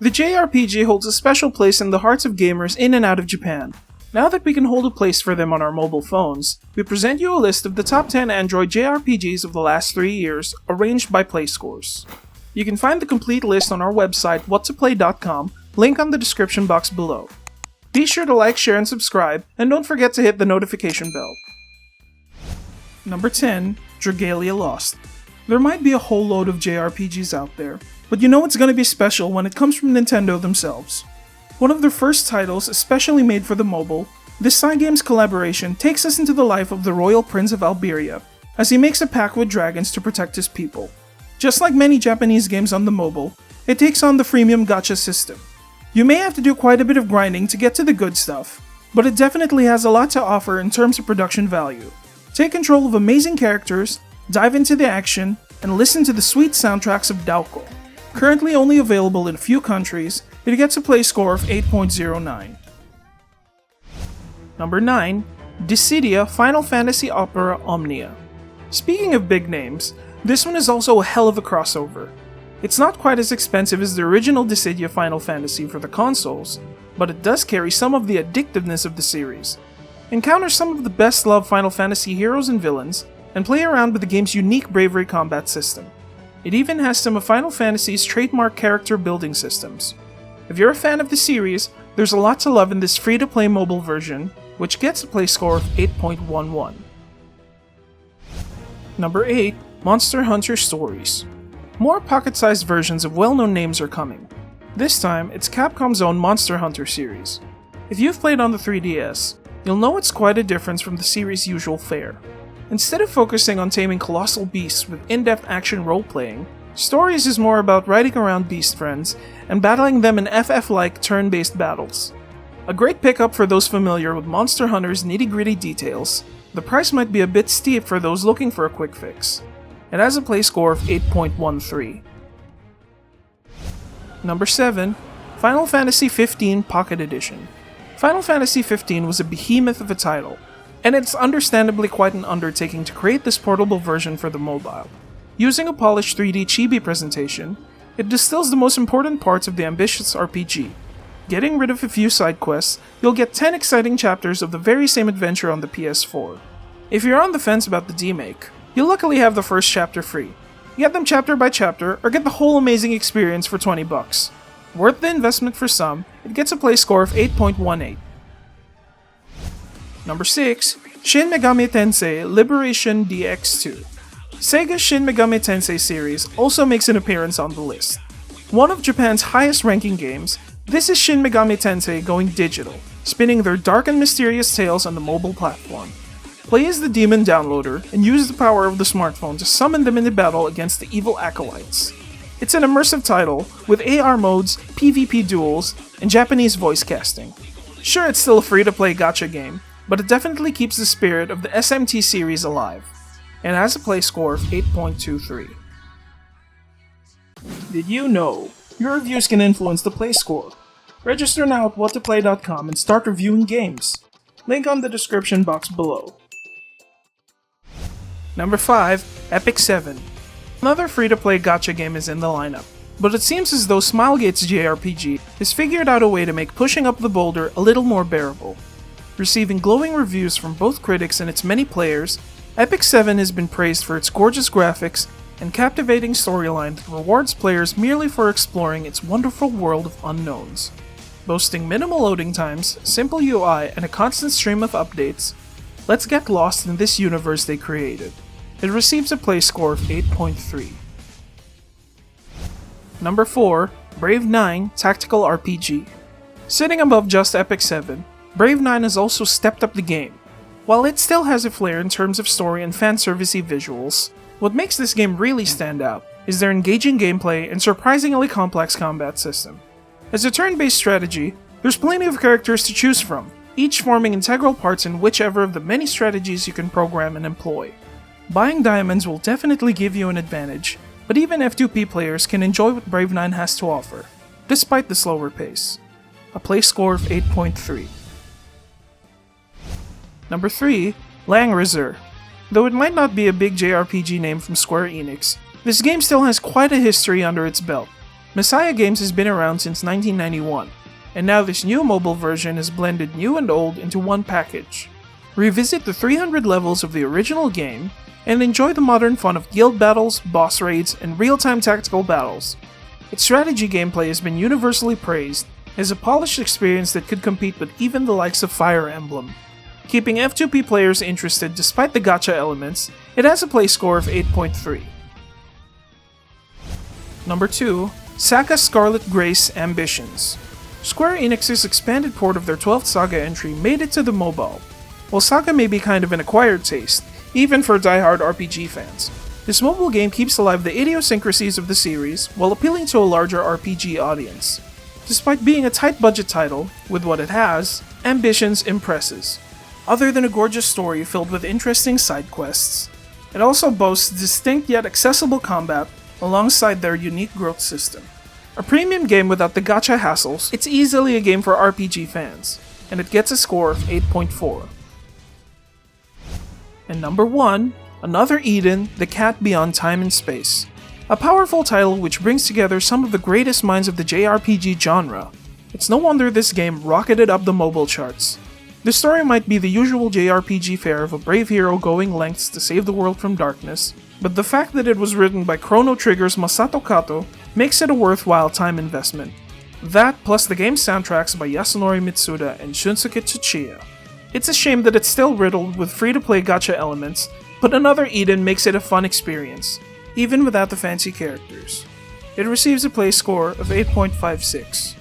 The JRPG holds a special place in the hearts of gamers in and out of Japan. Now that we can hold a place for them on our mobile phones, we present you a list of the top 10 Android JRPGs of the last 3 years, arranged by play scores. You can find the complete list on our website whattoplay.com, link on the description box below. Be sure to like, share, and subscribe, and don't forget to hit the notification bell. Number 10, Dragalia Lost. There might be a whole load of JRPGs out there, but you know it's gonna be special when it comes from Nintendo themselves. One of their first titles, especially made for the mobile, this Cygames collaboration takes us into the life of the Royal Prince of Alberia, as he makes a pact with dragons to protect his people. Just like many Japanese games on the mobile, it takes on the freemium gacha system. You may have to do quite a bit of grinding to get to the good stuff, but it definitely has a lot to offer in terms of production value. Take control of amazing characters, dive into the action, and listen to the sweet soundtracks of Daoko. Currently only available in a few countries, it gets a play score of 8.09. Number 9, Dissidia Final Fantasy Opera Omnia. Speaking of big names, this one is also a hell of a crossover. It's not quite as expensive as the original Dissidia Final Fantasy for the consoles, but it does carry some of the addictiveness of the series. Encounter some of the best loved Final Fantasy heroes and villains, and play around with the game's unique bravery combat system. It even has some of Final Fantasy's trademark character building systems. If you're a fan of the series, there's a lot to love in this free-to-play mobile version, which gets a play score of 8.11. Number 8, Monster Hunter Stories. More pocket-sized versions of well-known names are coming. This time, it's Capcom's own Monster Hunter series. If you've played on the 3DS, you'll know it's quite a difference from the series' usual fare. Instead of focusing on taming colossal beasts with in-depth action role-playing, Stories is more about riding around beast friends and battling them in FF-like turn-based battles. A great pickup for those familiar with Monster Hunter's nitty-gritty details, the price might be a bit steep for those looking for a quick fix. It has a play score of 8.13. Number 7, Final Fantasy XV Pocket Edition. Final Fantasy XV was a behemoth of a title, and it's understandably quite an undertaking to create this portable version for the mobile. Using a polished 3D chibi presentation, it distills the most important parts of the ambitious RPG. Getting rid of a few side quests, you'll get 10 exciting chapters of the very same adventure on the PS4. If you're on the fence about the demake, you'll luckily have the first chapter free. Get them chapter by chapter, or get the whole amazing experience for $20. Worth the investment for some, it gets a play score of 8.18. Number 6, Shin Megami Tensei Liberation DX2. Sega's Shin Megami Tensei series also makes an appearance on the list. One of Japan's highest ranking games, this is Shin Megami Tensei going digital, spinning their dark and mysterious tales on the mobile platform. Play as the demon downloader and use the power of the smartphone to summon them into battle against the evil acolytes. It's an immersive title with AR modes, PvP duels, and Japanese voice casting. Sure, it's still a free-to-play gacha game, but it definitely keeps the spirit of the SMT series alive, and has a play score of 8.23. Did you know your reviews can influence the play score? Register now at whattoplay.com and start reviewing games. Link on the description box below. Number 5, Epic 7. Another free-to-play gacha game is in the lineup, but it seems as though Smilegate's JRPG has figured out a way to make pushing up the boulder a little more bearable. Receiving glowing reviews from both critics and its many players, Epic 7 has been praised for its gorgeous graphics and captivating storyline that rewards players merely for exploring its wonderful world of unknowns. Boasting minimal loading times, simple UI, and a constant stream of updates, let's get lost in this universe they created. It receives a play score of 8.3. Number 4, Brave 9 Tactical RPG. Sitting above just Epic 7, Brave 9 has also stepped up the game. While it still has a flair in terms of story and fanservice-y visuals, what makes this game really stand out is their engaging gameplay and surprisingly complex combat system. As a turn-based strategy, there's plenty of characters to choose from, each forming integral parts in whichever of the many strategies you can program and employ. Buying diamonds will definitely give you an advantage, but even F2P players can enjoy what Brave 9 has to offer, despite the slower pace. A play score of 8.3. Number 3, Langrisser. Though it might not be a big JRPG name from Square Enix, this game still has quite a history under its belt. Messiah Games has been around since 1991, and now this new mobile version has blended new and old into one package. Revisit the 300 levels of the original game, and enjoy the modern fun of guild battles, boss raids, and real-time tactical battles. Its strategy gameplay has been universally praised as a polished experience that could compete with even the likes of Fire Emblem. Keeping F2P players interested despite the gacha elements, it has a play score of 8.3. Number 2. Saga Scarlet Grace Ambitions. Square Enix's expanded port of their 12th Saga entry made it to the mobile. While Saga may be kind of an acquired taste, even for die-hard RPG fans, this mobile game keeps alive the idiosyncrasies of the series while appealing to a larger RPG audience. Despite being a tight-budget title, with what it has, Ambitions impresses. Other than a gorgeous story filled with interesting side quests, it also boasts distinct yet accessible combat alongside their unique growth system. A premium game without the gacha hassles, it's easily a game for RPG fans, and it gets a score of 8.4. And number 1, Another Eden, The Cat Beyond Time and Space. A powerful title which brings together some of the greatest minds of the JRPG genre. It's no wonder this game rocketed up the mobile charts. The story might be the usual JRPG fare of a brave hero going lengths to save the world from darkness, but the fact that it was written by Chrono Trigger's Masato Kato makes it a worthwhile time investment. That plus the game's soundtracks by Yasunori Mitsuda and Shunsuke Tsuchiya. It's a shame that it's still riddled with free-to-play gacha elements, but Another Eden makes it a fun experience, even without the fancy characters. It receives a play score of 8.56.